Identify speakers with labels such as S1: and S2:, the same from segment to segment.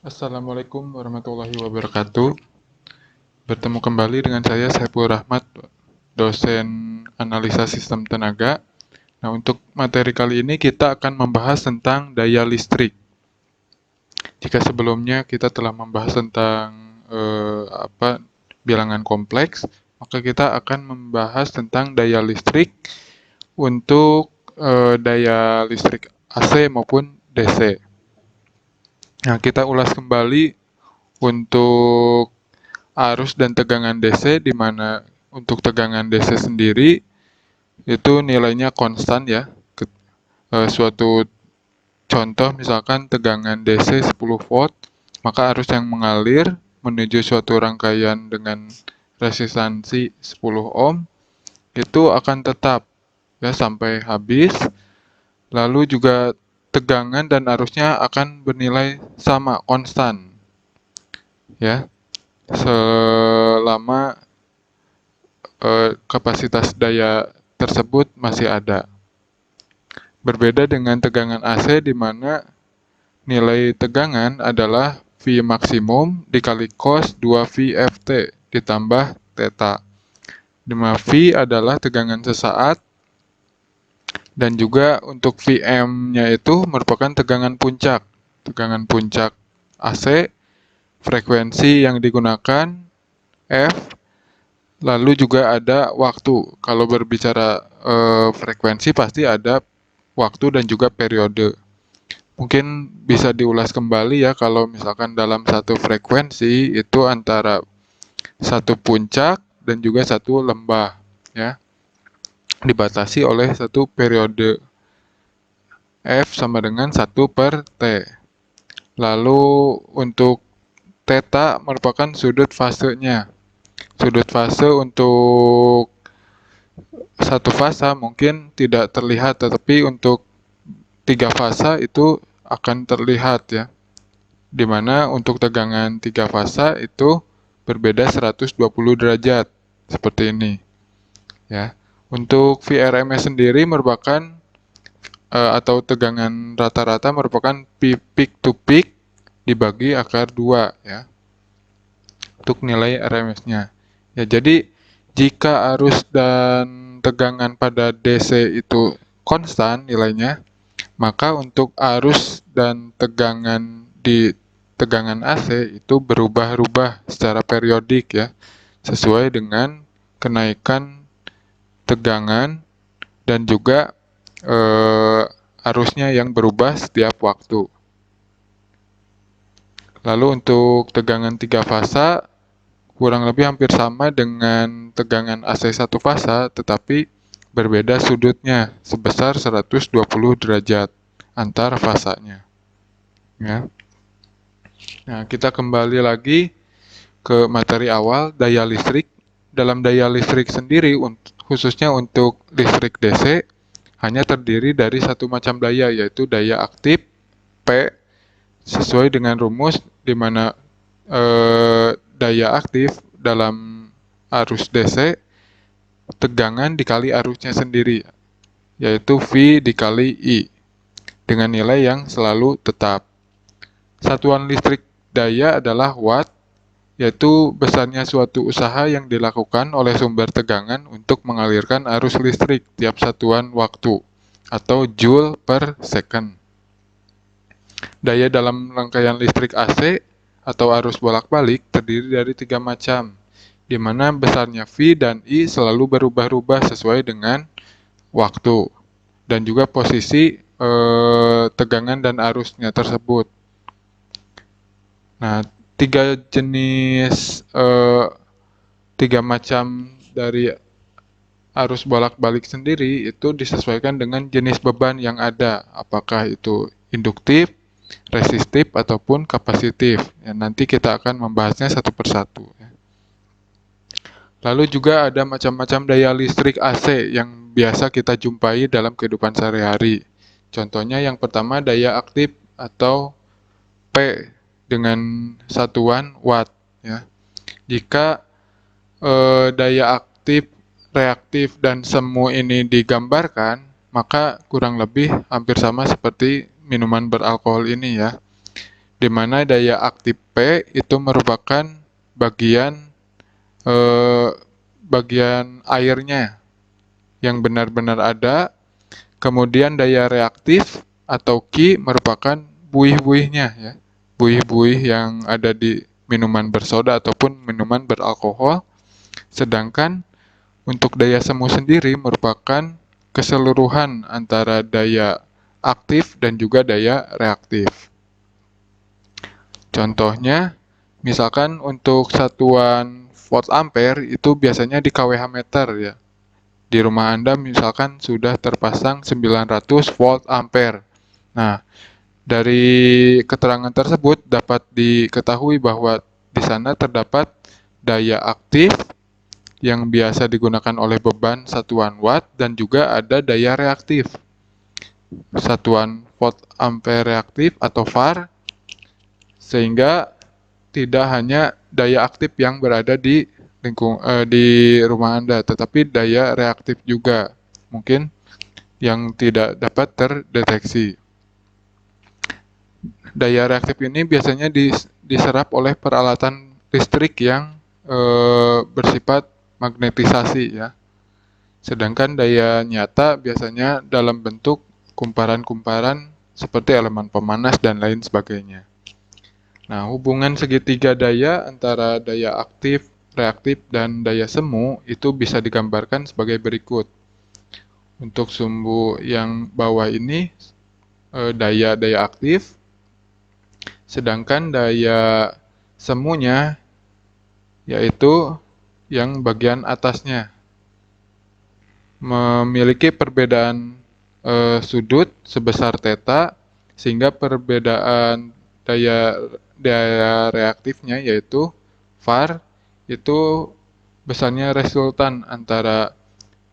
S1: Assalamualaikum warahmatullahi wabarakatuh. Bertemu kembali dengan saya Saiful Rahmat, dosen analisa sistem tenaga. Nah, untuk materi kali ini kita akan membahas tentang daya listrik. Jika sebelumnya kita telah membahas tentang bilangan kompleks, maka kita akan membahas tentang daya listrik untuk daya listrik AC maupun DC. Nah, kita ulas kembali untuk arus dan tegangan DC, di mana untuk tegangan DC sendiri itu nilainya konstan ya. Suatu contoh misalkan tegangan DC 10 volt, maka arus yang mengalir menuju suatu rangkaian dengan resistansi 10 ohm itu akan tetap ya sampai habis. Lalu juga tegangan dan arusnya akan bernilai sama, konstan ya, selama kapasitas daya tersebut masih ada. Berbeda dengan tegangan AC di mana nilai tegangan adalah V maksimum dikali cos 2VFT ditambah theta. Di mana V adalah tegangan sesaat dan juga untuk Vm-nya itu merupakan tegangan puncak. Tegangan puncak AC, frekuensi yang digunakan F, lalu juga ada waktu. Kalau berbicara frekuensi pasti ada waktu dan juga periode. Mungkin bisa diulas kembali ya, kalau misalkan dalam satu frekuensi itu antara satu puncak dan juga satu lembah ya, dibatasi oleh satu periode. F sama dengan 1/T. Lalu untuk theta merupakan sudut fasenya. Sudut fase untuk satu fasa mungkin tidak terlihat, tetapi untuk 3 fasa itu akan terlihat ya. Dimana untuk tegangan 3 fasa itu berbeda 120 derajat seperti ini ya. Untuk VRMS sendiri merupakan atau tegangan rata-rata merupakan peak to peak dibagi akar 2 ya, untuk nilai RMS-nya. Ya, jadi jika arus dan tegangan pada DC itu konstan nilainya, maka untuk arus dan tegangan di tegangan AC itu berubah-ubah secara periodik ya, sesuai dengan kenaikan tegangan dan juga arusnya yang berubah setiap waktu. Lalu untuk tegangan 3 fasa kurang lebih hampir sama dengan tegangan AC 1 fasa, tetapi berbeda sudutnya sebesar 120 derajat antar fasanya. Ya. Nah, kita kembali lagi ke materi awal, daya listrik. Dalam daya listrik sendiri, khususnya untuk listrik DC, hanya terdiri dari satu macam daya, yaitu daya aktif P, sesuai dengan rumus di mana daya aktif dalam arus DC tegangan dikali arusnya sendiri, yaitu V dikali I, dengan nilai yang selalu tetap. Satuan listrik daya adalah watt, yaitu besarnya suatu usaha yang dilakukan oleh sumber tegangan untuk mengalirkan arus listrik tiap satuan waktu, atau joule per second. Daya dalam rangkaian listrik AC atau arus bolak-balik terdiri dari 3 macam, di mana besarnya V dan I selalu berubah-ubah sesuai dengan waktu dan juga posisi tegangan dan arusnya tersebut. Nah, tiga macam dari arus bolak-balik sendiri itu disesuaikan dengan jenis beban yang ada, apakah itu induktif, resistif, ataupun kapasitif. Ya, nanti kita akan membahasnya satu persatu. Ya. Lalu juga ada macam-macam daya listrik AC yang biasa kita jumpai dalam kehidupan sehari-hari. Contohnya yang pertama daya aktif atau P dengan satuan watt. Ya. Jika daya aktif, reaktif, dan semu ini digambarkan, maka kurang lebih hampir sama seperti minuman beralkohol ini ya. di mana daya aktif P itu merupakan bagian bagian airnya yang benar-benar ada. Kemudian daya reaktif atau Q merupakan buih-buihnya ya. Buih-buih yang ada di minuman bersoda ataupun minuman beralkohol. Sedangkan untuk daya semu sendiri merupakan keseluruhan antara daya aktif dan juga daya reaktif. Contohnya, misalkan untuk satuan volt ampere itu biasanya di kWh meter ya. Di rumah Anda misalkan sudah terpasang 900 volt ampere. Nah, dari keterangan tersebut dapat diketahui bahwa di sana terdapat daya aktif yang biasa digunakan oleh beban satuan watt dan juga ada daya reaktif. Satuan volt ampere reaktif atau VAR, sehingga tidak hanya daya aktif yang berada di di rumah Anda, tetapi daya reaktif juga mungkin yang tidak dapat terdeteksi. Daya reaktif ini biasanya diserap oleh peralatan listrik yang bersifat magnetisasi ya. Sedangkan daya nyata biasanya dalam bentuk kumparan-kumparan seperti elemen pemanas dan lain sebagainya. Nah, hubungan segitiga daya antara daya aktif, reaktif, dan daya semu itu bisa digambarkan sebagai berikut. Untuk sumbu yang bawah ini daya aktif, sedangkan daya semunya yaitu yang bagian atasnya memiliki perbedaan sudut sebesar theta, sehingga perbedaan daya reaktifnya yaitu VAR itu besarnya resultan antara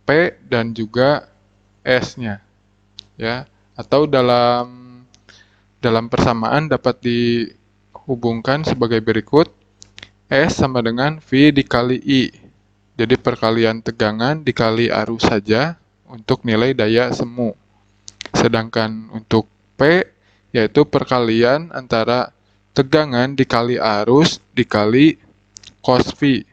S1: P dan juga S-nya ya, atau dalam persamaan dapat dihubungkan sebagai berikut. S sama dengan V dikali I. Jadi perkalian tegangan dikali arus saja untuk nilai daya semu. Sedangkan untuk P yaitu perkalian antara tegangan dikali arus dikali cos V.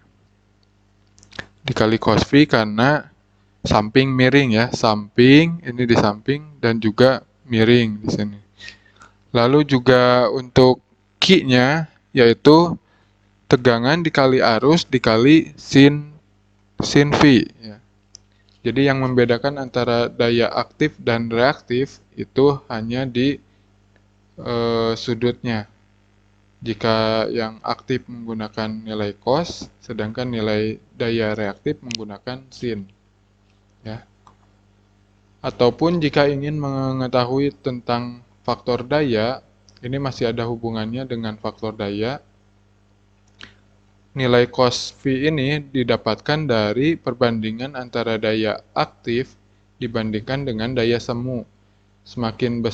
S1: Dikali cos V karena samping miring ya, samping ini di samping dan juga miring di sini. Lalu juga untuk Q-nya yaitu tegangan dikali arus dikali sin V ya. Jadi yang membedakan antara daya aktif dan reaktif itu hanya di sudutnya. Jika yang aktif menggunakan nilai cos, sedangkan nilai daya reaktif menggunakan sin. Ya. Ataupun jika ingin mengetahui tentang faktor daya, ini masih ada hubungannya dengan faktor daya. Nilai cos V ini didapatkan dari perbandingan antara daya aktif dibandingkan dengan daya semu. Semakin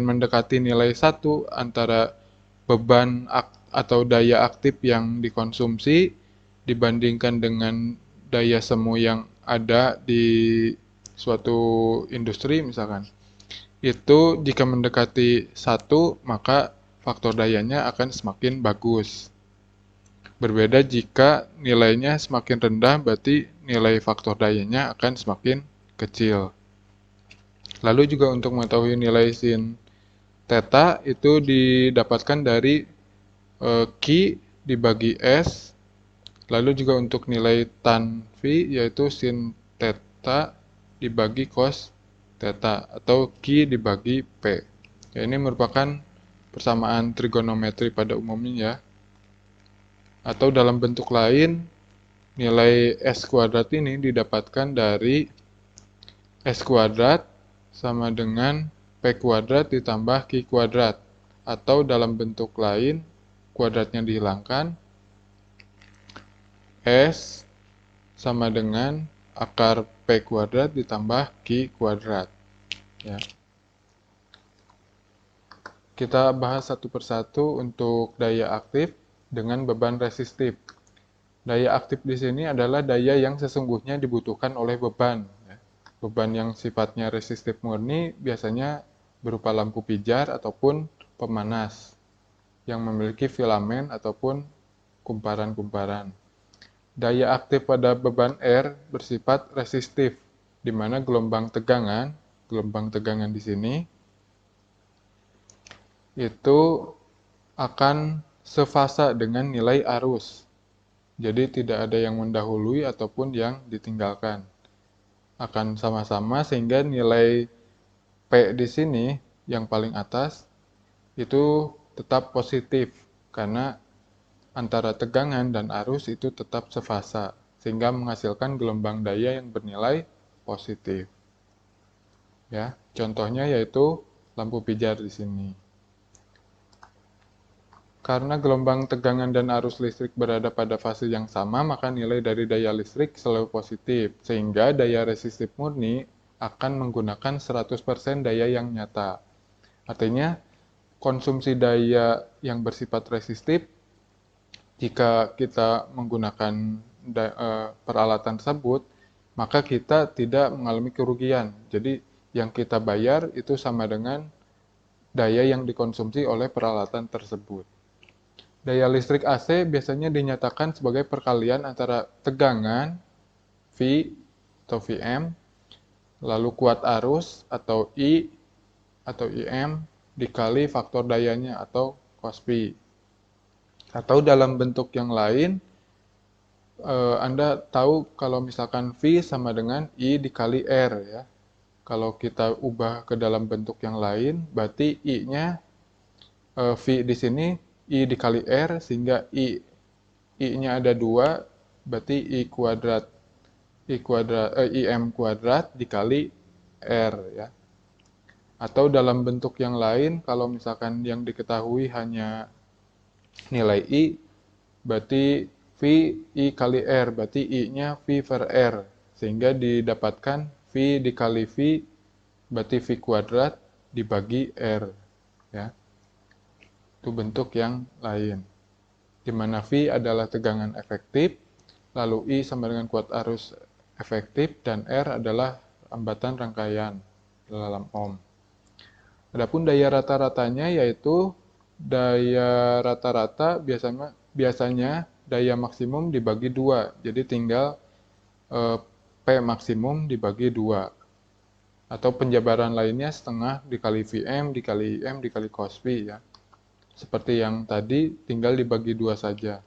S1: mendekati nilai 1 antara beban atau daya aktif yang dikonsumsi dibandingkan dengan daya semu yang ada di suatu industri misalkan. Itu jika mendekati 1 maka faktor dayanya akan semakin bagus. Berbeda jika nilainya semakin rendah, berarti nilai faktor dayanya akan semakin kecil. Lalu juga untuk mengetahui nilai sin theta itu didapatkan dari Q dibagi S. Lalu juga untuk nilai tan V yaitu sin theta dibagi cos theta atau Q dibagi P. Ya, ini merupakan persamaan trigonometri pada umumnya ya. Atau dalam bentuk lain, nilai S kuadrat ini didapatkan dari S kuadrat sama dengan P kuadrat ditambah Q kuadrat. Atau dalam bentuk lain, kuadratnya dihilangkan, S sama dengan akar P kuadrat ditambah Q kuadrat. Ya. Kita bahas satu persatu untuk daya aktif dengan beban resistif. Daya aktif di sini adalah daya yang sesungguhnya dibutuhkan oleh beban. Beban yang sifatnya resistif murni biasanya berupa lampu pijar ataupun pemanas. yang memiliki filamen ataupun kumparan-kumparan. Daya aktif pada beban R bersifat resistif, di mana gelombang tegangan di sini itu akan sefasa dengan nilai arus. Jadi tidak ada yang mendahului ataupun yang ditinggalkan. Akan sama-sama sehingga nilai P di sini yang paling atas itu tetap positif karena antara tegangan dan arus itu tetap sefasa sehingga menghasilkan gelombang daya yang bernilai positif. Ya, contohnya yaitu lampu pijar di sini. Karena gelombang tegangan dan arus listrik berada pada fase yang sama, maka nilai dari daya listrik selalu positif, sehingga daya resistif murni akan menggunakan 100% daya yang nyata. Artinya, konsumsi daya yang bersifat resistif, jika kita menggunakan peralatan tersebut, maka kita tidak mengalami kerugian. Jadi, yang kita bayar itu sama dengan daya yang dikonsumsi oleh peralatan tersebut. Daya listrik AC biasanya dinyatakan sebagai perkalian antara tegangan V atau Vm, lalu kuat arus atau I atau Im dikali faktor dayanya atau cos P. Atau dalam bentuk yang lain, Anda tahu kalau misalkan V sama dengan I dikali R ya. Kalau kita ubah ke dalam bentuk yang lain, berarti I-nya V di sini I dikali R, sehingga I-nya ada 2, berarti IM kuadrat dikali R ya. Atau dalam bentuk yang lain, kalau misalkan yang diketahui hanya nilai I, berarti V I kali R, berarti I-nya V per R, sehingga didapatkan V dikali V, berarti V kuadrat dibagi R ya. Itu bentuk yang lain, di mana V adalah tegangan efektif, lalu I sama dengan kuat arus efektif, dan R adalah hambatan rangkaian dalam ohm. Adapun daya rata-ratanya yaitu daya rata-rata biasanya daya maksimum dibagi 2, jadi tinggal P maksimum dibagi 2. Atau penjabaran lainnya setengah dikali Vm dikali Im dikali cos P ya. Seperti yang tadi, tinggal dibagi 2 saja.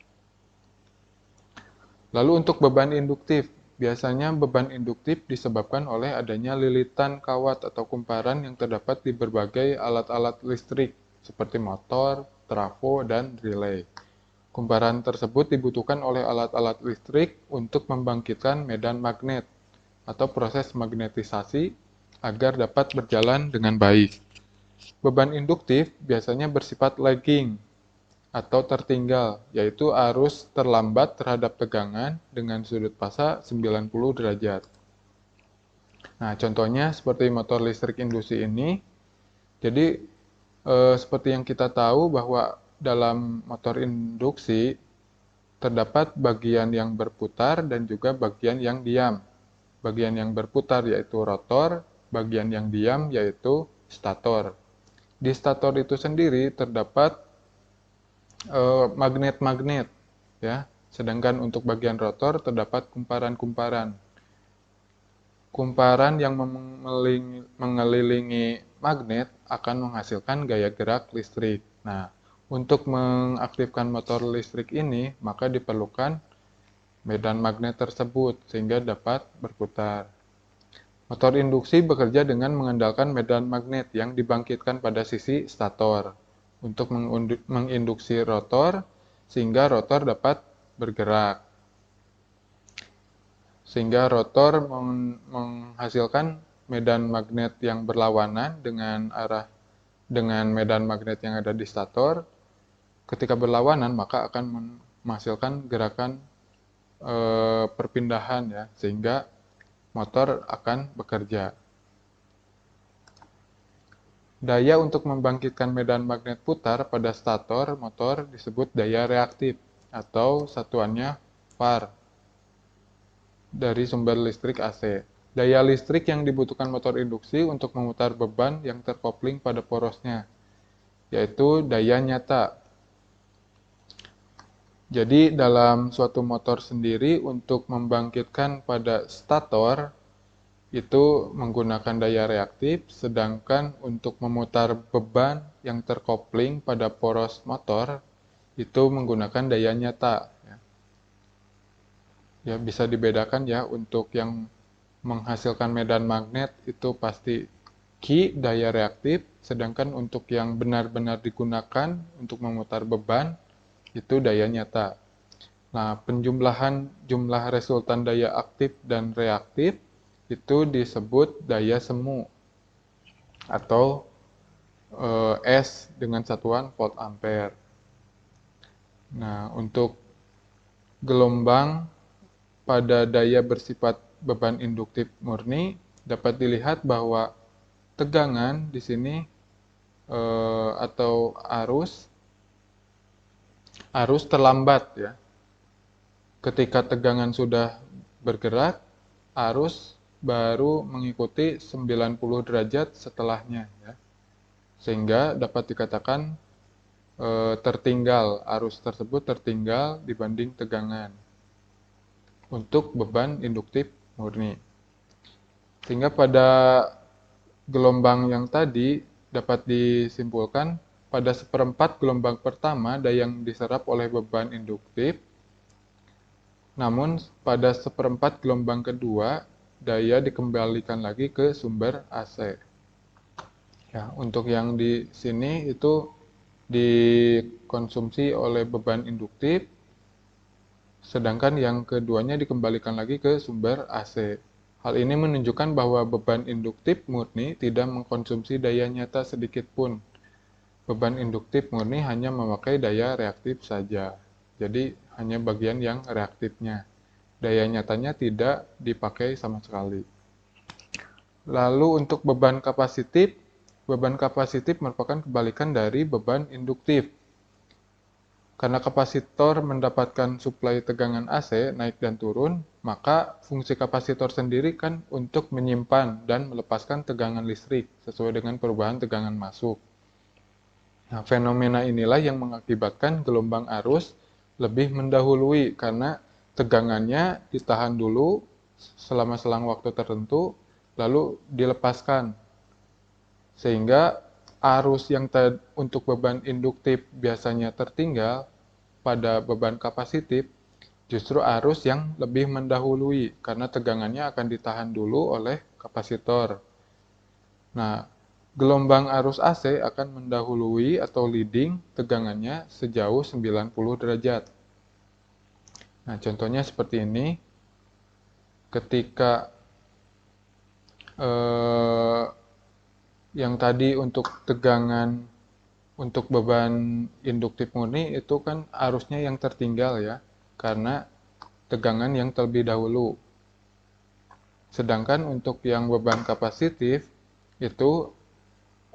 S1: Lalu untuk beban induktif, biasanya beban induktif disebabkan oleh adanya lilitan kawat atau kumparan yang terdapat di berbagai alat-alat listrik, seperti motor, trafo, dan relay. Kumparan tersebut dibutuhkan oleh alat-alat listrik untuk membangkitkan medan magnet atau proses magnetisasi agar dapat berjalan dengan baik. Beban induktif biasanya bersifat lagging atau tertinggal, yaitu arus terlambat terhadap tegangan dengan sudut fasa 90 derajat. Nah, contohnya seperti motor listrik induksi ini. Jadi, seperti yang kita tahu bahwa dalam motor induksi terdapat bagian yang berputar dan juga bagian yang diam. Bagian yang berputar yaitu rotor, bagian yang diam yaitu stator. Di stator itu sendiri terdapat magnet-magnet ya. Sedangkan untuk bagian rotor terdapat kumparan-kumparan. Kumparan yang mengelilingi magnet akan menghasilkan gaya gerak listrik. Nah, untuk mengaktifkan motor listrik ini, maka diperlukan medan magnet tersebut sehingga dapat berputar. Motor induksi bekerja dengan mengandalkan medan magnet yang dibangkitkan pada sisi stator untuk menginduksi rotor sehingga rotor dapat bergerak. Sehingga rotor menghasilkan medan magnet yang berlawanan dengan medan magnet yang ada di stator. Ketika berlawanan maka akan menghasilkan gerakan perpindahan ya, sehingga motor akan bekerja. Daya untuk membangkitkan medan magnet putar pada stator motor disebut daya reaktif atau satuannya var dari sumber listrik AC. Daya listrik yang dibutuhkan motor induksi untuk memutar beban yang terkopling pada porosnya, yaitu daya nyata. Jadi dalam suatu motor sendiri untuk membangkitkan pada stator itu menggunakan daya reaktif, sedangkan untuk memutar beban yang terkopling pada poros motor itu menggunakan daya nyata. Ya, bisa dibedakan ya, untuk yang menghasilkan medan magnet itu pasti Q daya reaktif, sedangkan untuk yang benar-benar digunakan untuk memutar beban itu daya nyata. Nah, penjumlahan jumlah resultan daya aktif dan reaktif itu disebut daya semu atau S dengan satuan volt ampere. Nah, untuk gelombang pada daya bersifat beban induktif murni dapat dilihat bahwa tegangan di sini atau arus terlambat ya. Ketika tegangan sudah bergerak, arus baru mengikuti 90 derajat setelahnya ya. Sehingga dapat dikatakan tertinggal, arus tersebut tertinggal dibanding tegangan untuk beban induktif murni. Sehingga pada gelombang yang tadi dapat disimpulkan pada seperempat gelombang pertama daya yang diserap oleh beban induktif, namun pada seperempat gelombang kedua daya dikembalikan lagi ke sumber AC. Ya, untuk yang di sini itu dikonsumsi oleh beban induktif, sedangkan yang keduanya dikembalikan lagi ke sumber AC. Hal ini menunjukkan bahwa beban induktif murni tidak mengkonsumsi daya nyata sedikit pun. Beban induktif murni hanya memakai daya reaktif saja. Jadi hanya bagian yang reaktifnya. Daya nyatanya tidak dipakai sama sekali. Lalu untuk beban kapasitif merupakan kebalikan dari beban induktif. Karena kapasitor mendapatkan suplai tegangan AC naik dan turun, maka fungsi kapasitor sendiri kan untuk menyimpan dan melepaskan tegangan listrik sesuai dengan perubahan tegangan masuk. Nah, fenomena inilah yang mengakibatkan gelombang arus lebih mendahului karena tegangannya ditahan dulu selama selang waktu tertentu, lalu dilepaskan. Sehingga arus yang untuk beban induktif biasanya tertinggal, pada beban kapasitif justru arus yang lebih mendahului karena tegangannya akan ditahan dulu oleh kapasitor. Nah, gelombang arus AC akan mendahului atau leading tegangannya sejauh 90 derajat. Nah, contohnya seperti ini. Ketika yang tadi untuk tegangan untuk beban induktif murni itu kan arusnya yang tertinggal ya, karena tegangan yang terlebih dahulu. Sedangkan untuk yang beban kapasitif itu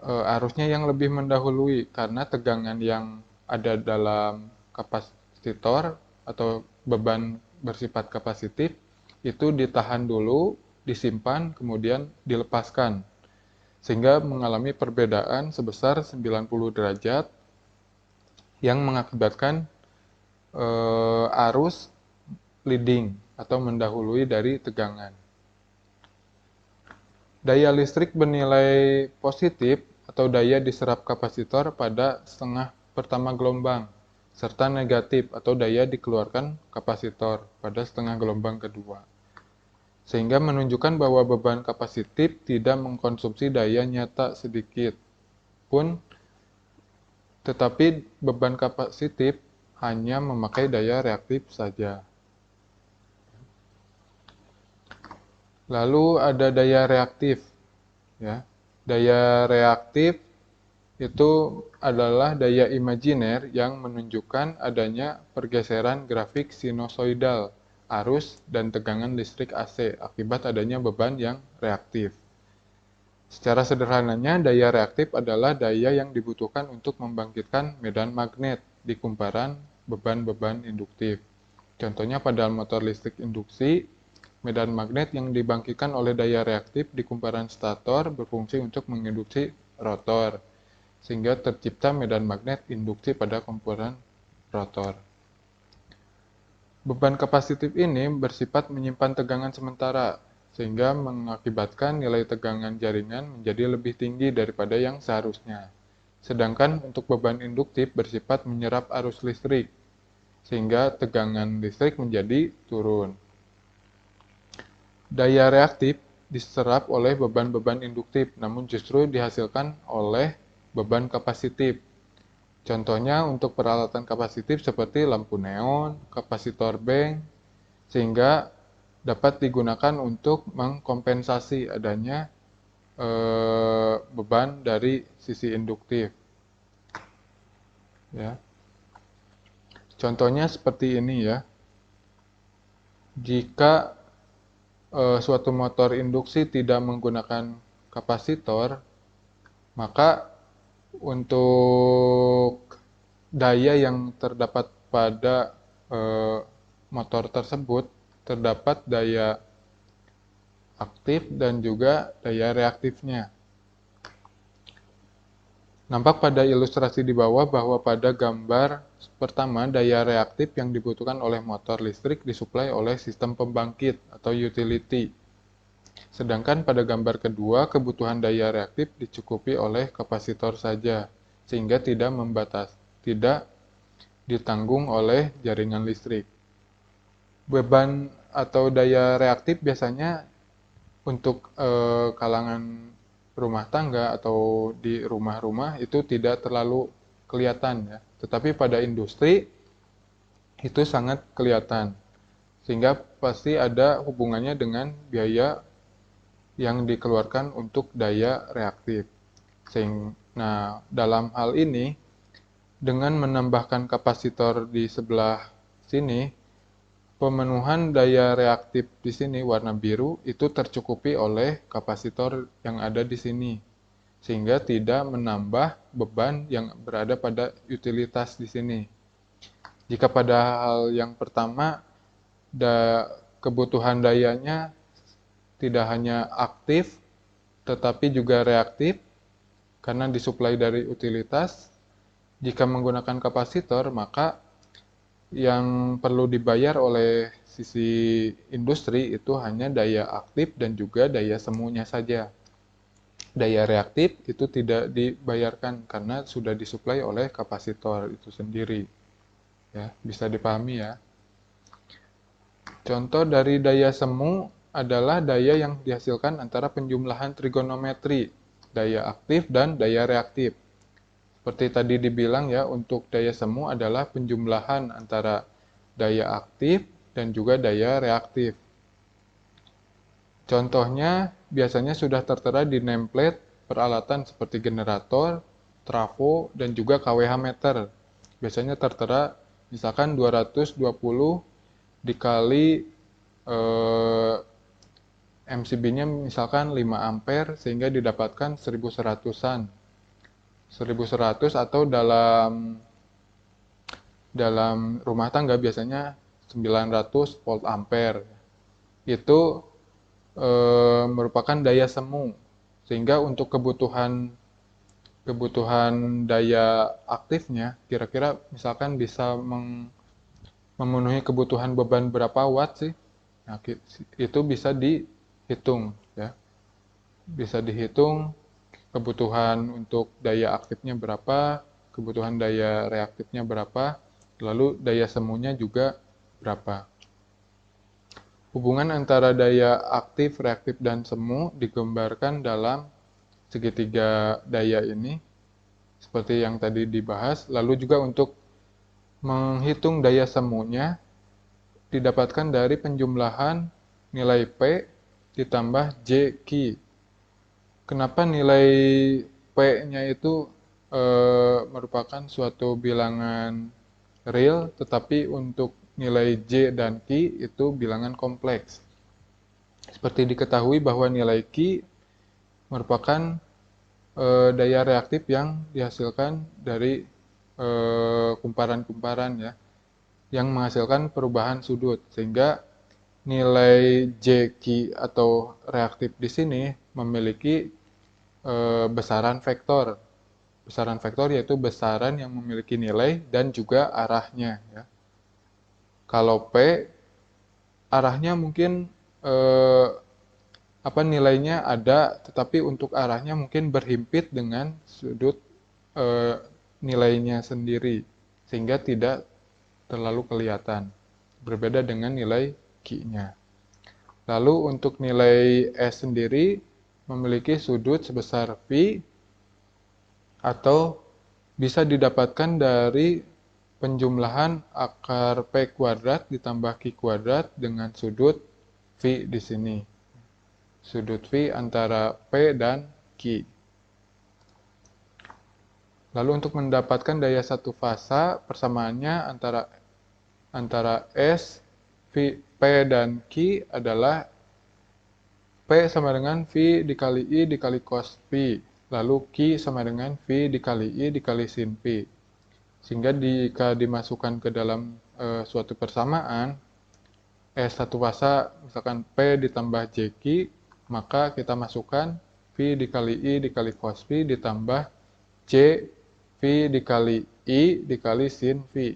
S1: arusnya yang lebih mendahului karena tegangan yang ada dalam kapasitor atau beban bersifat kapasitif itu ditahan dulu, disimpan, kemudian dilepaskan. Sehingga mengalami perbedaan sebesar 90 derajat yang mengakibatkan arus leading atau mendahului dari tegangan. Daya listrik bernilai positif atau daya diserap kapasitor pada setengah pertama gelombang, serta negatif atau daya dikeluarkan kapasitor pada setengah gelombang kedua. Sehingga menunjukkan bahwa beban kapasitif tidak mengkonsumsi daya nyata sedikit pun, tetapi beban kapasitif hanya memakai daya reaktif saja. Lalu ada daya reaktif. Ya. Daya reaktif itu adalah daya imajiner yang menunjukkan adanya pergeseran grafik sinusoidal arus dan tegangan listrik AC akibat adanya beban yang reaktif. Secara sederhananya, daya reaktif adalah daya yang dibutuhkan untuk membangkitkan medan magnet di kumparan beban-beban induktif. Contohnya pada motor listrik induksi, medan magnet yang dibangkitkan oleh daya reaktif di kumparan stator berfungsi untuk menginduksi rotor, sehingga tercipta medan magnet induksi pada kumparan rotor. Beban kapasitif ini bersifat menyimpan tegangan sementara, sehingga mengakibatkan nilai tegangan jaringan menjadi lebih tinggi daripada yang seharusnya. Sedangkan untuk beban induktif bersifat menyerap arus listrik, sehingga tegangan listrik menjadi turun. Daya reaktif diserap oleh beban-beban induktif, namun justru dihasilkan oleh beban kapasitif. Contohnya untuk peralatan kapasitif seperti lampu neon, kapasitor bank, sehingga dapat digunakan untuk mengkompensasi adanya beban dari sisi induktif. Ya. Contohnya seperti ini ya. Jika suatu motor induksi tidak menggunakan kapasitor, maka untuk daya yang terdapat pada motor tersebut terdapat daya aktif dan juga daya reaktifnya. Nampak pada ilustrasi di bawah bahwa pada gambar pertama daya reaktif yang dibutuhkan oleh motor listrik disuplai oleh sistem pembangkit atau utility. Sedangkan pada gambar kedua kebutuhan daya reaktif dicukupi oleh kapasitor saja, sehingga tidak ditanggung oleh jaringan listrik. Beban atau daya reaktif biasanya untuk kalangan rumah tangga atau di rumah-rumah itu tidak terlalu kelihatan ya. Tetapi pada industri itu sangat kelihatan. Sehingga pasti ada hubungannya dengan biaya yang dikeluarkan untuk daya reaktif. Nah, dalam hal ini dengan menambahkan kapasitor di sebelah sini, pemenuhan daya reaktif di sini warna biru itu tercukupi oleh kapasitor yang ada di sini, sehingga tidak menambah beban yang berada pada utilitas di sini. Jika pada hal yang pertama, kebutuhan dayanya tidak hanya aktif, tetapi juga reaktif, karena disuplai dari utilitas. Jika menggunakan kapasitor, maka yang perlu dibayar oleh sisi industri itu hanya daya aktif dan juga daya semunya saja. Daya reaktif itu tidak dibayarkan karena sudah disuplai oleh kapasitor itu sendiri. Ya, bisa dipahami ya. Contoh dari daya semu adalah daya yang dihasilkan antara penjumlahan trigonometri, daya aktif dan daya reaktif. Seperti tadi dibilang ya, untuk daya semu adalah penjumlahan antara daya aktif dan juga daya reaktif. Contohnya biasanya sudah tertera di nameplate peralatan seperti generator, trafo, dan juga kWh meter. Biasanya tertera misalkan 220 dikali MCB-nya misalkan 5 ampere sehingga didapatkan 1100-an. 1100 atau dalam rumah tangga biasanya 900 volt ampere. Itu merupakan daya semu. Sehingga untuk kebutuhan daya aktifnya kira-kira misalkan bisa memenuhi kebutuhan beban berapa watt sih? Nah, itu bisa dihitung ya. Bisa dihitung kebutuhan untuk daya aktifnya berapa, kebutuhan daya reaktifnya berapa, lalu daya semunya juga berapa. Hubungan antara daya aktif, reaktif, dan semu digambarkan dalam segitiga daya ini, seperti yang tadi dibahas. Lalu juga untuk menghitung daya semunya, didapatkan dari penjumlahan nilai P ditambah J-Q. Kenapa nilai P-nya itu merupakan suatu bilangan real, tetapi untuk nilai J dan Q itu bilangan kompleks. Seperti diketahui bahwa nilai Q merupakan daya reaktif yang dihasilkan dari kumparan-kumparan ya, yang menghasilkan perubahan sudut, sehingga nilai JQ atau reaktif di sini memiliki besaran vektor. Besaran vektor yaitu besaran yang memiliki nilai dan juga arahnya ya. Kalau P arahnya mungkin nilainya ada, tetapi untuk arahnya mungkin berhimpit dengan sudut nilainya sendiri, sehingga tidak terlalu kelihatan. Berbeda dengan nilai Q-nya. Lalu untuk nilai S sendiri memiliki sudut sebesar phi atau bisa didapatkan dari penjumlahan akar P kuadrat ditambah Q kuadrat dengan sudut phi di sini. Sudut phi antara P dan Q. Lalu untuk mendapatkan daya satu fasa, persamaannya antara S, P dan Q adalah P sama dengan V dikali I dikali cos phi. Lalu Q sama dengan V dikali I dikali sin phi. Sehingga jika dimasukkan ke dalam suatu persamaan, S1 fasa misalkan P ditambah JQ, maka kita masukkan V dikali I dikali cos phi ditambah J V dikali I dikali sin phi.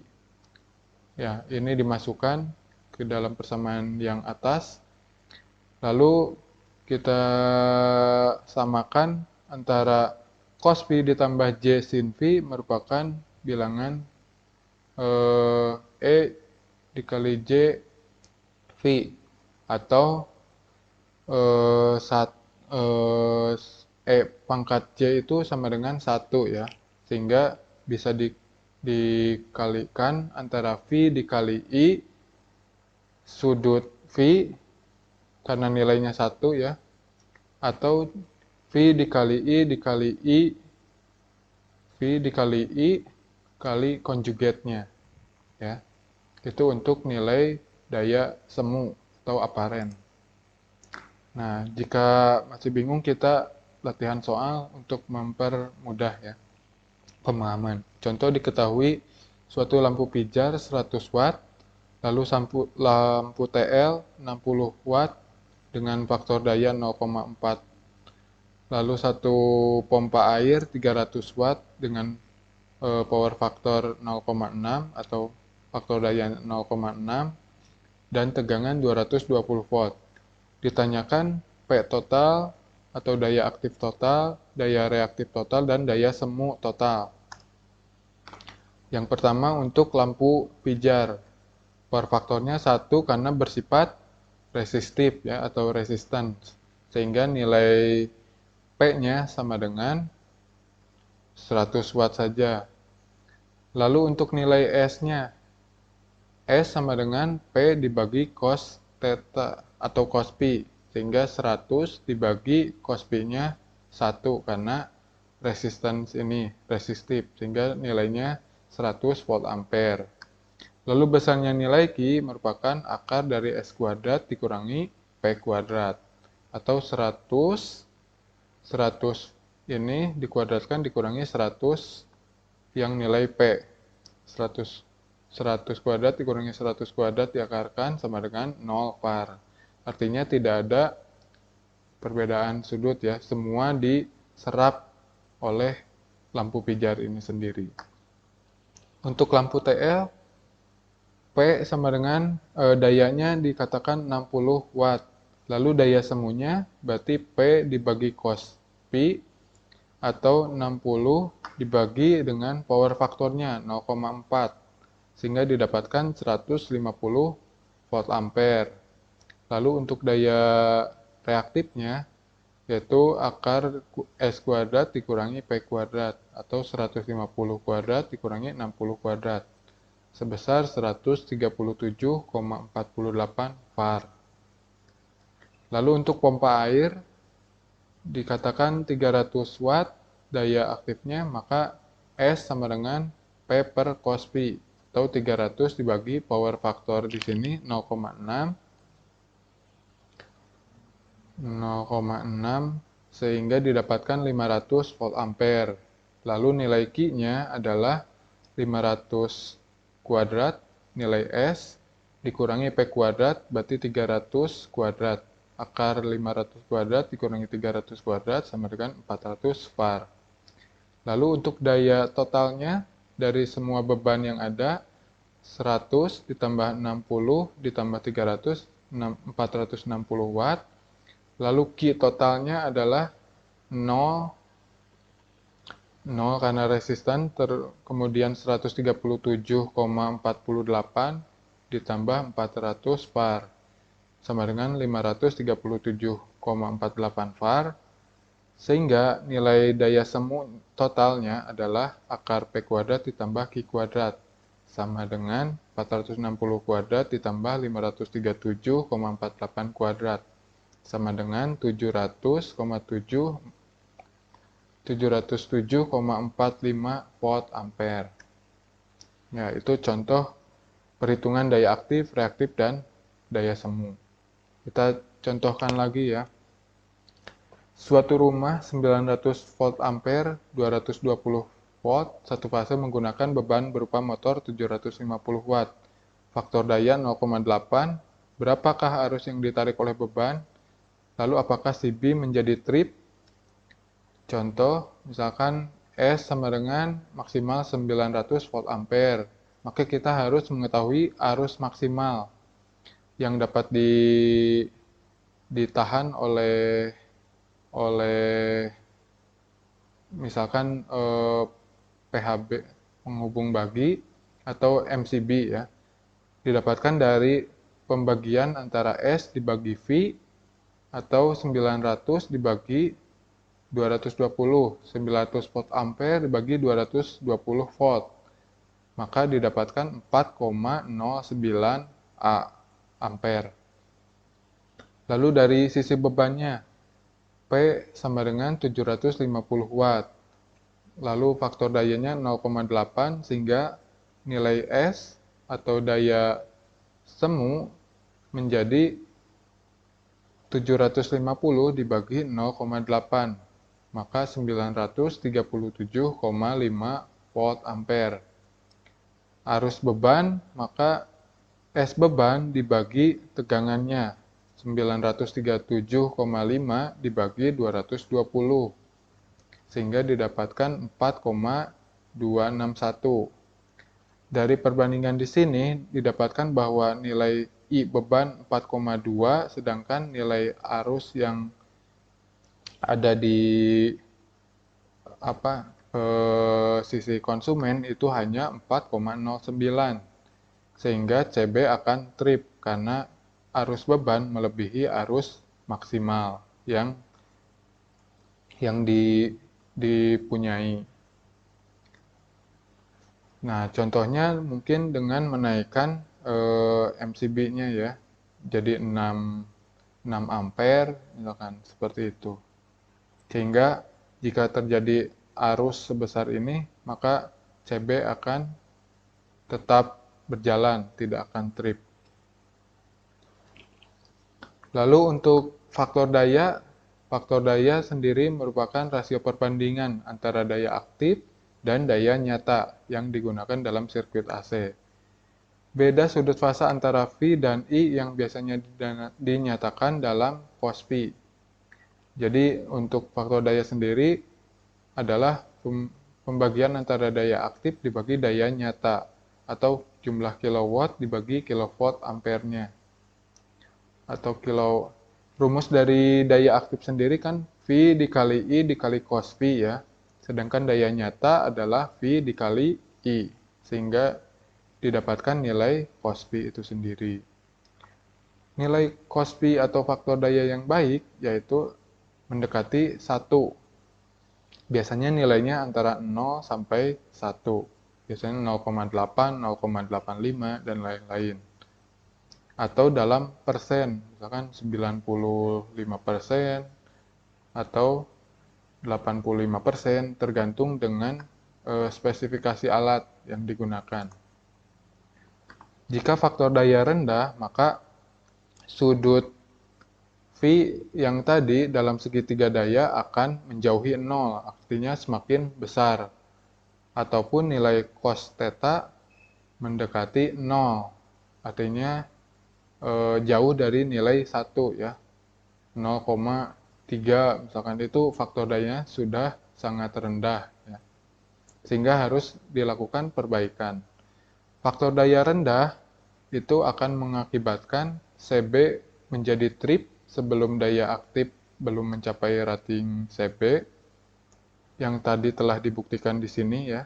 S1: Ya, ini dimasukkan ke dalam persamaan yang atas. Lalu kita samakan antara cos phi ditambah J sin phi merupakan bilangan E dikali J phi atau pangkat J itu sama dengan 1 ya, sehingga bisa dikalikan antara V dikali I sudut V karena nilainya 1 ya, atau V dikali I dikali I V dikali I kali konjugatnya ya. Itu untuk nilai daya semu atau aparen. Nah, jika masih bingung, kita latihan soal untuk mempermudah ya pemahaman. Contoh diketahui suatu lampu pijar 100 watt, lalu lampu TL 60 watt dengan faktor daya 0,4. Lalu satu pompa air 300 watt dengan power faktor 0,6 atau faktor daya 0,6 dan tegangan 220 volt. Ditanyakan P total atau daya aktif total, daya reaktif total, dan daya semu total. Yang pertama untuk lampu pijar. Power faktornya 1 karena bersifat resistif ya atau resistance. Sehingga nilai P-nya sama dengan 100 watt saja. Lalu untuk nilai S-nya, S sama dengan P dibagi cos theta atau cos pi, sehingga 100 dibagi cos pi-nya 1 karena resistance ini resistif, sehingga nilainya 100 volt ampere. Lalu besarnya nilai Q merupakan akar dari S kuadrat dikurangi P kuadrat, atau 100 ini dikuadratkan dikurangi 100 yang nilai P. 100 kuadrat dikurangi 100 kuadrat diakarkan sama dengan 0 par. Artinya tidak ada perbedaan sudut ya, semua diserap oleh lampu pijar ini sendiri. Untuk lampu TL, P sama dengan dayanya dikatakan 60 watt. Lalu daya semunya berarti P dibagi cos pi atau 60 dibagi dengan power faktornya 0,4. Sehingga didapatkan 150 volt ampere. Lalu untuk daya reaktifnya yaitu akar S kuadrat dikurangi P kuadrat atau 150 kuadrat dikurangi 60 kuadrat sebesar 137,48 var. Lalu untuk pompa air dikatakan 300 watt daya aktifnya, maka S sama dengan P per cos pi atau 300 dibagi power faktor di sini 0,6 sehingga didapatkan 500 volt ampere. Lalu nilai Q-nya adalah 500 kuadrat nilai S dikurangi P kuadrat berarti 300 kuadrat. Akar 500 kuadrat dikurangi 300 kuadrat sama dengan 400 var. Lalu untuk daya totalnya dari semua beban yang ada 100 ditambah 60 ditambah 300, 460 watt. Lalu Q totalnya adalah 0, 0 karena resistan, kemudian 137,48 ditambah 400 var, sama dengan 537,48 var, sehingga nilai daya semu totalnya adalah akar P kuadrat ditambah Q kuadrat, sama dengan 460 kuadrat ditambah 537,48 kuadrat, sama dengan 707,45 volt ampere. Ya, itu contoh perhitungan daya aktif, reaktif, dan daya semu. Kita contohkan lagi ya. Suatu rumah 900 volt ampere, 220 volt, satu fase menggunakan beban berupa motor 750 watt. Faktor daya 0,8. Berapakah arus yang ditarik oleh beban? Lalu apakah si B menjadi trip? Contoh, misalkan S sama dengan maksimal 900 volt ampere. Maka kita harus mengetahui arus maksimal yang dapat ditahan oleh misalkan PHB, penghubung bagi, atau MCB ya. Didapatkan dari pembagian antara S dibagi V atau 900 dibagi 220, 900 volt ampere dibagi 220 volt, maka didapatkan 4,09 ampere. Lalu dari sisi bebannya, P sama dengan 750 watt, lalu faktor dayanya 0,8, sehingga nilai S atau daya semu menjadi 750 dibagi 0,8, maka 937,5 volt ampere. Arus beban, maka S beban dibagi tegangannya, 937,5 dibagi 220, sehingga didapatkan 4,261. Dari perbandingan di sini didapatkan bahwa nilai I beban 4,2, sedangkan nilai arus yang ada di sisi konsumen itu hanya 4,09, sehingga CB akan trip karena arus beban melebihi arus maksimal yang dipunyai. Nah, contohnya mungkin dengan menaikkan MCB-nya ya, jadi 6 ampere misalkan, seperti itu. Sehingga jika terjadi arus sebesar ini, maka CB akan tetap berjalan, tidak akan trip. Lalu untuk faktor daya sendiri merupakan rasio perbandingan antara daya aktif dan daya nyata yang digunakan dalam sirkuit AC. Beda sudut fasa antara V dan I yang biasanya dinyatakan dalam cos V. Jadi untuk faktor daya sendiri adalah pembagian antara daya aktif dibagi daya nyata, atau jumlah kilowatt dibagi kilovolt ampernya. Atau rumus dari daya aktif sendiri kan V dikali I dikali cos V ya. Sedangkan daya nyata adalah V dikali I, sehingga didapatkan nilai cos V itu sendiri. Nilai cos V atau faktor daya yang baik yaitu mendekati 1. Biasanya nilainya antara 0 sampai 1. Biasanya 0,8, 0,85, dan lain-lain. Atau dalam persen, misalkan 95% atau 85%, tergantung dengan spesifikasi alat yang digunakan. Jika faktor daya rendah, maka sudut V yang tadi dalam segitiga daya akan menjauhi 0, artinya semakin besar. Ataupun nilai cos theta mendekati 0, artinya jauh dari nilai 1 ya. 0,3 misalkan, itu faktor dayanya sudah sangat rendah ya. Sehingga harus dilakukan perbaikan. Faktor daya rendah itu akan mengakibatkan CB menjadi trip sebelum daya aktif belum mencapai rating CB yang tadi telah dibuktikan di sini ya.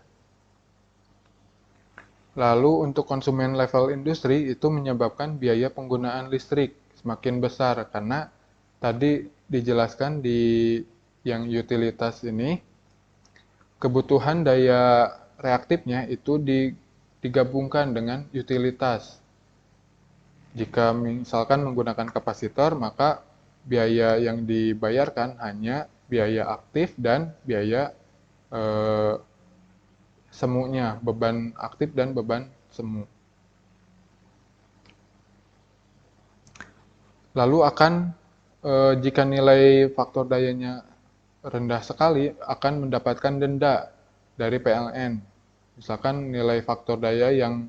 S1: Lalu untuk konsumen level industri itu menyebabkan biaya penggunaan listrik semakin besar karena tadi dijelaskan di yang utilitas ini kebutuhan daya reaktifnya itu digabungkan dengan utilitas. Jika misalkan menggunakan kapasitor, maka biaya yang dibayarkan hanya biaya aktif dan biaya semunya, beban aktif dan beban semu. Lalu jika nilai faktor dayanya rendah sekali, akan mendapatkan denda dari PLN. Misalkan nilai faktor daya yang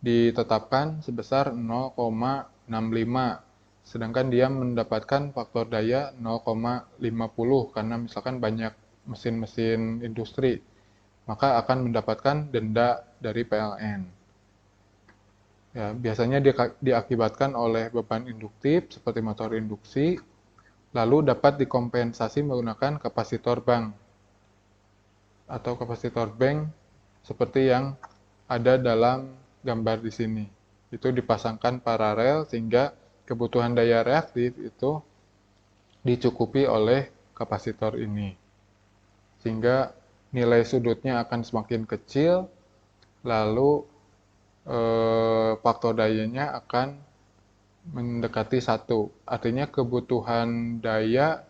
S1: ditetapkan sebesar 0,65, sedangkan dia mendapatkan faktor daya 0,50 karena misalkan banyak mesin-mesin industri, maka akan mendapatkan denda dari PLN. Ya, biasanya diakibatkan oleh beban induktif seperti motor induksi, lalu dapat dikompensasi menggunakan kapasitor bank atau kapasitor bank seperti yang ada dalam gambar di sini. Itu dipasangkan paralel sehingga kebutuhan daya reaktif itu dicukupi oleh kapasitor ini. Sehingga nilai sudutnya akan semakin kecil, lalu faktor dayanya akan mendekati 1. Artinya kebutuhan daya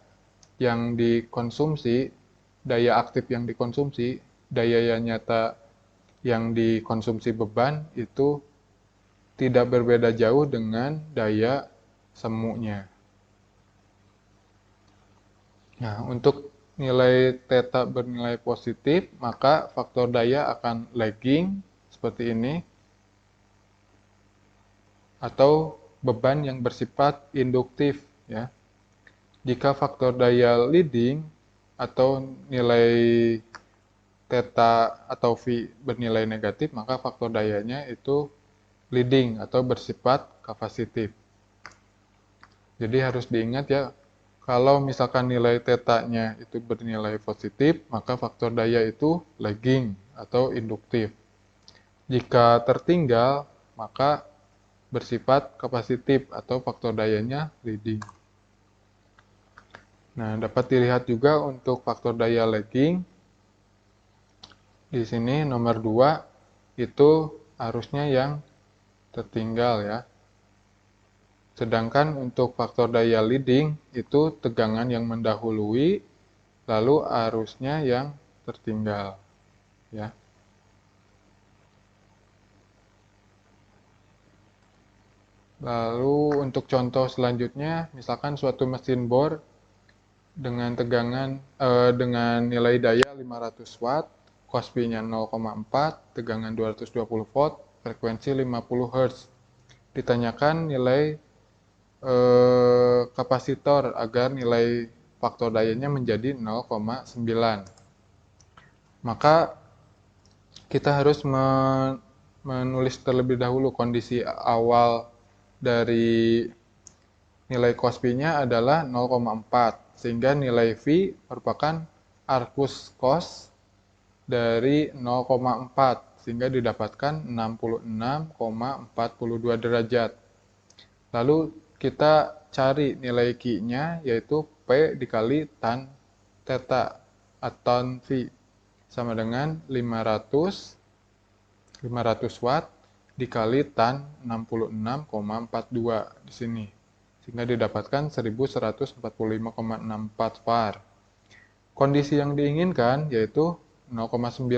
S1: yang dikonsumsi, daya aktif yang dikonsumsi, daya yang nyata yang dikonsumsi beban itu tidak berbeda jauh dengan daya semunya. Nah, untuk nilai theta bernilai positif, maka faktor daya akan lagging seperti ini, atau beban yang bersifat induktif ya. Jika faktor daya leading atau nilai theta atau V bernilai negatif, maka faktor dayanya itu leading atau bersifat kapasitif. Jadi harus diingat ya, kalau misalkan nilai theta-nya itu bernilai positif, maka faktor daya itu lagging atau induktif. Jika tertinggal, maka bersifat kapasitif atau faktor dayanya leading. Nah, dapat dilihat juga untuk faktor daya lagging. Di sini nomor 2 itu harusnya yang tertinggal ya. Sedangkan untuk faktor daya leading itu tegangan yang mendahului, lalu arusnya yang tertinggal ya. Lalu untuk contoh selanjutnya, misalkan suatu mesin bor dengan dengan nilai daya 500 watt, Cosby-nya 0,4, tegangan 220 volt, frekuensi 50 Hz. Ditanyakan nilai kapasitor agar nilai faktor dayanya menjadi 0,9. Maka kita harus menulis terlebih dahulu kondisi awal dari nilai Cosby-nya adalah 0,4. Sehingga nilai V merupakan arcus cos dari 0,4 sehingga didapatkan 66,42 derajat. Lalu kita cari nilai Q-nya yaitu P dikali tan theta atau V sama dengan 500 watt dikali tan 66,42 di sini. Sehingga didapatkan 1145,64 var. Kondisi yang diinginkan yaitu 0,9,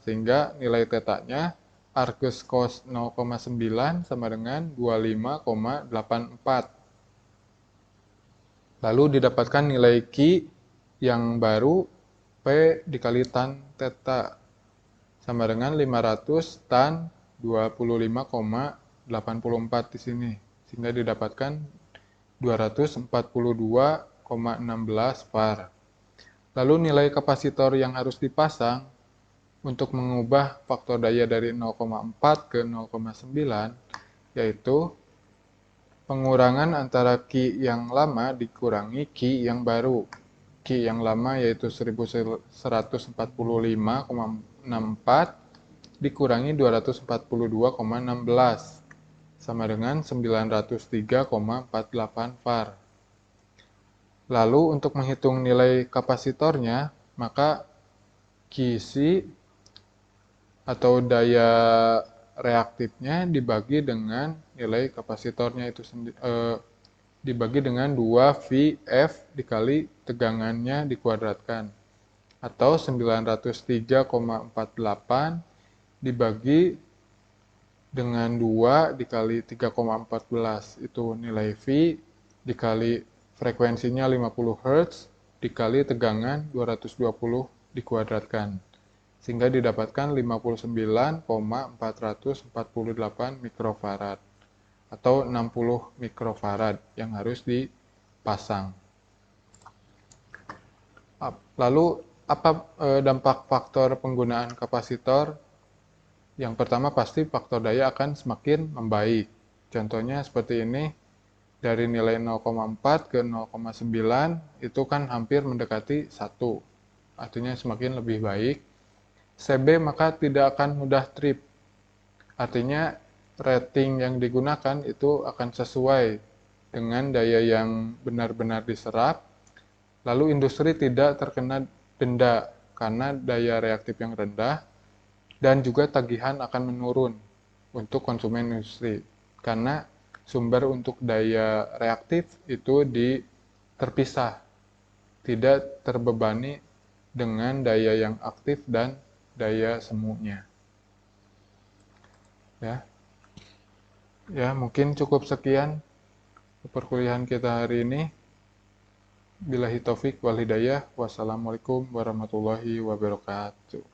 S1: sehingga nilai θ-nya arcus cos 0,9 sama dengan 25,84. Lalu didapatkan nilai Q yang baru P dikali tan θ sama dengan 500 tan 25,84 di sini. Sehingga didapatkan 242,16 var. Lalu nilai kapasitor yang harus dipasang untuk mengubah faktor daya dari 0,4 ke 0,9, yaitu pengurangan antara Q yang lama dikurangi Q yang baru. Q yang lama yaitu 1145,64 dikurangi 242,16 sama dengan 903,48 var. Lalu untuk menghitung nilai kapasitornya, maka Qc atau daya reaktifnya dibagi dengan nilai kapasitornya itu dibagi dengan 2 VF dikali tegangannya dikuadratkan, atau 903,48 dibagi dengan 2 dikali 3,14, itu nilai V dikali frekuensinya 50 Hz dikali tegangan 220 dikuadratkan, sehingga didapatkan 59,448 mikrofarad atau 60 mikrofarad yang harus dipasang. Lalu apa dampak faktor penggunaan kapasitor? Yang pertama pasti faktor daya akan semakin membaik. Contohnya seperti ini, dari nilai 0,4 ke 0,9 itu kan hampir mendekati 1. Artinya semakin lebih baik. Cb maka tidak akan mudah trip. Artinya rating yang digunakan itu akan sesuai dengan daya yang benar-benar diserap. Lalu industri tidak terkena denda karena daya reaktif yang rendah, dan juga tagihan akan menurun untuk konsumen industri karena sumber untuk daya reaktif itu terpisah, tidak terbebani dengan daya yang aktif dan daya semunya. Ya, mungkin cukup sekian perkuliahan kita hari ini. Billahi taufik wal hidayah. Wassalamualaikum warahmatullahi wabarakatuh.